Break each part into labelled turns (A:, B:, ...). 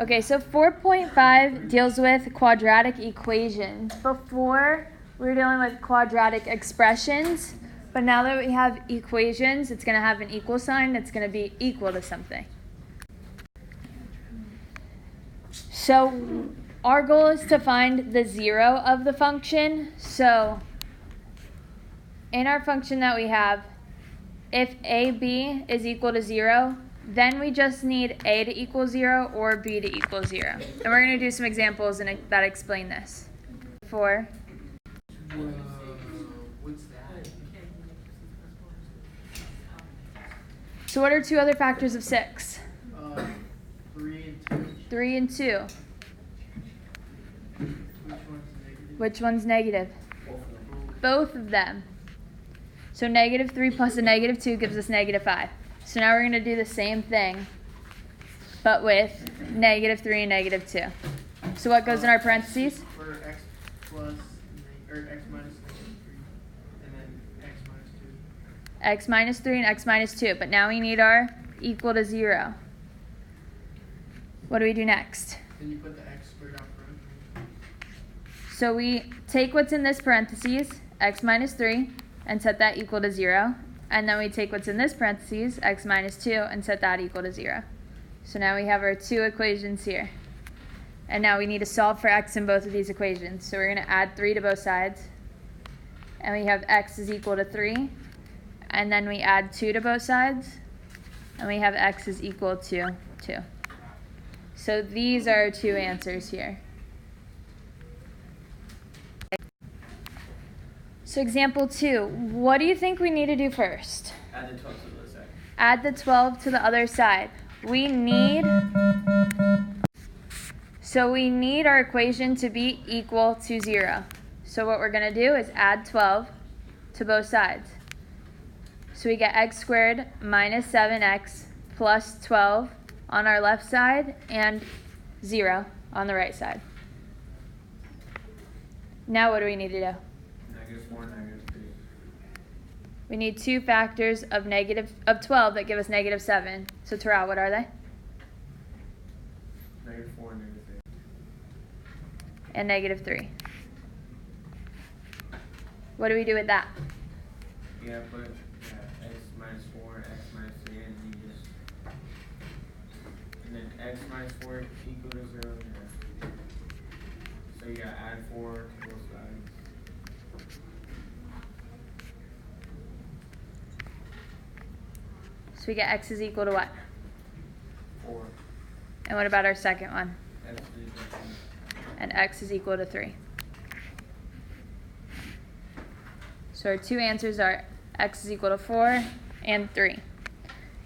A: Okay, so 4.5 deals with quadratic equations. Before, we were dealing with quadratic expressions, but now that we have equations, it's going to have an equal sign. It's going to be equal to something. So our goal is to find the zero of the function. So in our function that we have, if AB is equal to 0, then we just need A to equal 0 or B to equal 0. And we're going to do some examples that explain this. 4.
B: What's that?
A: So what are two other factors of 6?
B: 3 and 2.
A: 3 and 2.
B: Which one's negative?
A: Which one's negative? Both of them. So negative 3 plus a negative 2 gives us negative 5. So now we're going to do the same thing, but with negative 3 and negative 2. So what goes in our parentheses?
B: For x plus, or x minus negative 3, and then x minus 2.
A: X minus 3 and x minus 2. But now we need our equal to 0. What do we do next?
B: Then you put the x squared out front.
A: So we take what's in this parentheses, x minus 3, and set that equal to 0. And then we take what's in this parentheses, x minus 2, and set that equal to 0. So now we have our two equations here. And now we need to solve for x in both of these equations. So we're going to add 3 to both sides. And we have x is equal to 3. And then we add 2 to both sides. And we have x is equal to 2. So these are our two answers here. So example 2, what do you think we need to do first?
C: Add the 12 to the other side.
A: Add the 12 to the other side. We need our equation to be equal to 0. So what we're going to do is add 12 to both sides. So we get x squared minus 7x plus 12 on our left side and 0 on the right side. Now what do we need to do?
C: -4, -3.
A: We need two factors of 12 that give us -7. So Terrell, what are they?
C: -4 and -3.
A: And -3. What do we do with that?
C: You gotta put x minus 4, x minus 3, and you just, and then x minus 4 equal to 0. Yeah. So you gotta add 4 to both sides.
A: So we get x is equal to what?
C: 4.
A: And what about our second one?
C: X is equal to 3.
A: And x is equal to 3. So our two answers are x is equal to 4 and 3.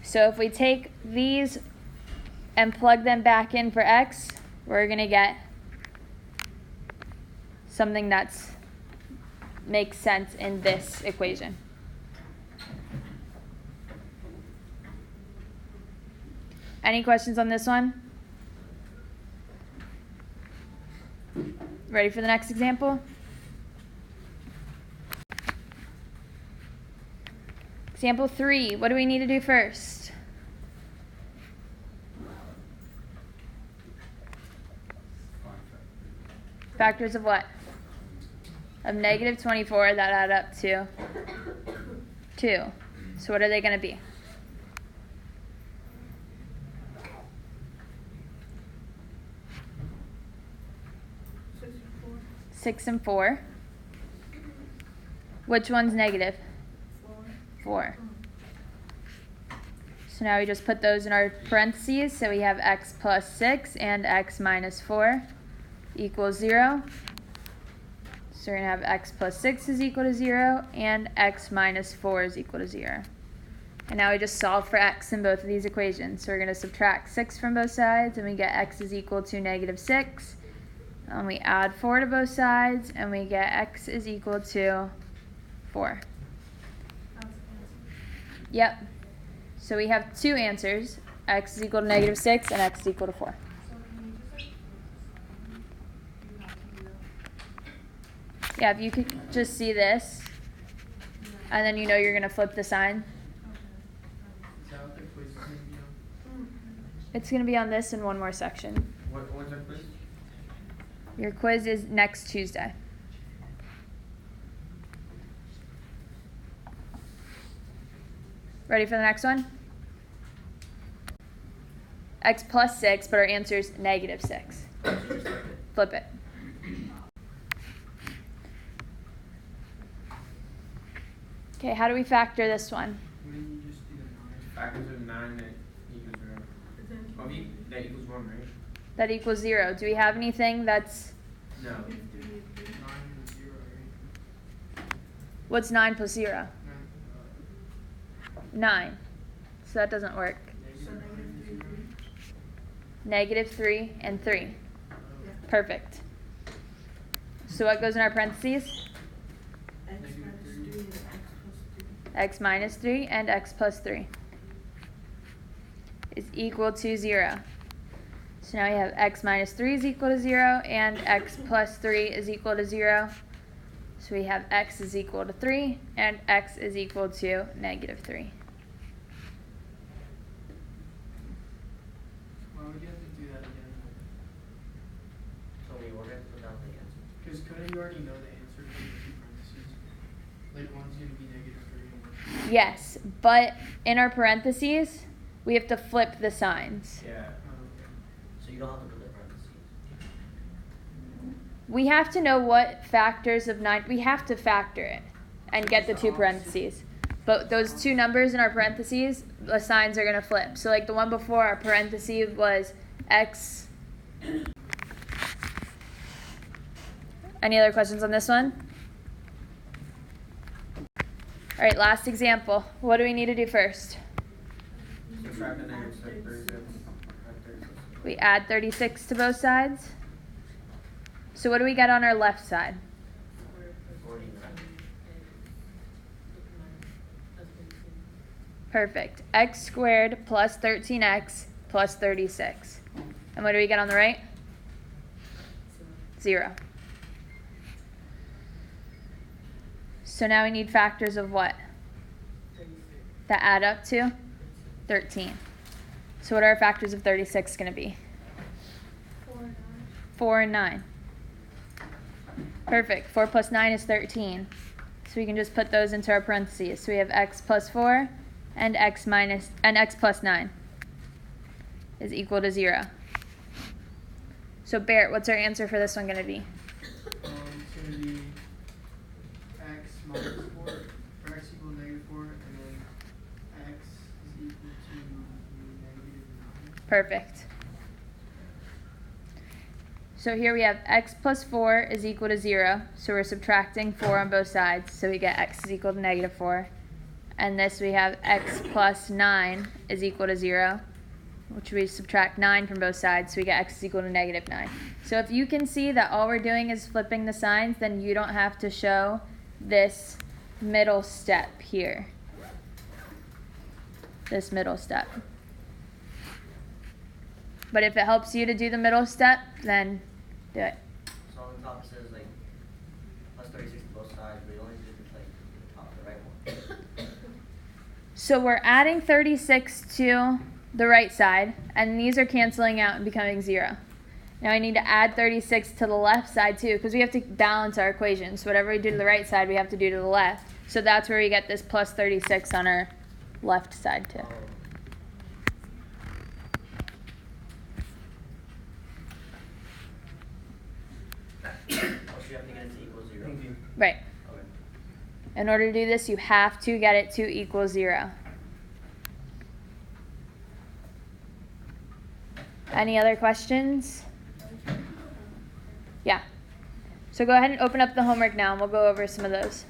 A: So if we take these and plug them back in for x, we're going to get something that makes sense in this equation. Any questions on this one? Ready for the next example? Example 3, what do we need to do first? Factors of what? Of -24 that add up to 2. So what are they going to be? 6 and 4. Which one's negative? 4. So now we just put those in our parentheses. So we have x plus 6 and x minus 4 equals 0. So we're going to have x plus 6 is equal to 0 and x minus 4 is equal to 0. And now we just solve for x in both of these equations. So we're going to subtract 6 from both sides and we get x is equal to -6. And we add 4 to both sides, and we get x is equal to 4. Yep. So we have two answers. X is equal to -6, and x is equal to 4. Yeah, if you could just see this, and then you know you're going to flip the sign.
B: Is that what the quiz is going to be on?
A: It's going to be on this and one more section.
C: When's our quiz?
A: Your quiz is next Tuesday. Ready for the next one? X plus 6, but our answer is negative 6. Flip it. Okay, how do we factor this one?
B: Wouldn't you just do the 9?
C: Factors of 9 that equals 0. That equals 1, right?
A: That equals 0. Do we have anything that's...
C: No.
B: 9 and 0, right?
A: What's 9 plus 0?
B: 9.
A: 9. So that doesn't work. Negative 3 and 3. Perfect. So what goes in our parentheses? X minus 3 and x plus 3 is equal to 0. So now we have x minus 3 is equal to 0 and x plus 3 is equal to 0. So we have x is equal to 3 and x is equal to negative 3.
B: Why would you have to do that again?
D: So we were going to put down the answer.
B: Because couldn't you already know the answer from the 2 parentheses? Like one's going to be negative 3 and one's
A: Yes, but in our parentheses, we have to flip the signs.
C: Yeah.
D: So you don't have to put the parentheses.
A: We have to know what factors of 9, we have to factor it and get the 2 parentheses. But those 2 numbers in our parentheses, the signs are going to flip. So like the one before, our parentheses was x. Any other questions on this one? All right, last example. What do we need to do first?
C: Subtract the negative 36.
A: We add 36 to both sides. So what do we get on our left side?
D: 49.
A: Perfect. X squared plus 13x plus 36. And what do we get on the right? 0. So now we need factors of what? That add up to 13. So what are our factors of 36 going to be? 4 and 9. Perfect. 4 plus 9 is 13. So we can just put those into our parentheses. So we have x plus 4 and x plus 9 is equal to 0. So Barrett, what's our answer for this one going to be?
B: It's going to be x minus 4, or x equal to negative 4, and then x is equal to negative 9.
A: Perfect. So here we have x plus 4 is equal to 0. So we're subtracting 4 on both sides. So we get x is equal to negative 4. And this we have x plus 9 is equal to 0, which we subtract 9 from both sides. So we get x is equal to negative 9. So if you can see that all we're doing is flipping the signs, then you don't have to show this middle step here. This middle step. But if it helps you to do the middle step, then do it.
D: So on the top it says like plus 36 to both sides, but you only did like the top, the right one.
A: So we're adding 36 to the right side, and these are canceling out and becoming 0. Now I need to add 36 to the left side too, because we have to balance our equations. So whatever we do to the right side, we have to do to the left. So that's where we get this plus 36 on our left side too.
D: Oh, so you have to get it to equal 0.
C: Thank you.
A: Right.
D: Okay.
A: In order to do this, you have to get it to equal 0. Any other questions? Yeah. So go ahead and open up the homework now, and we'll go over some of those.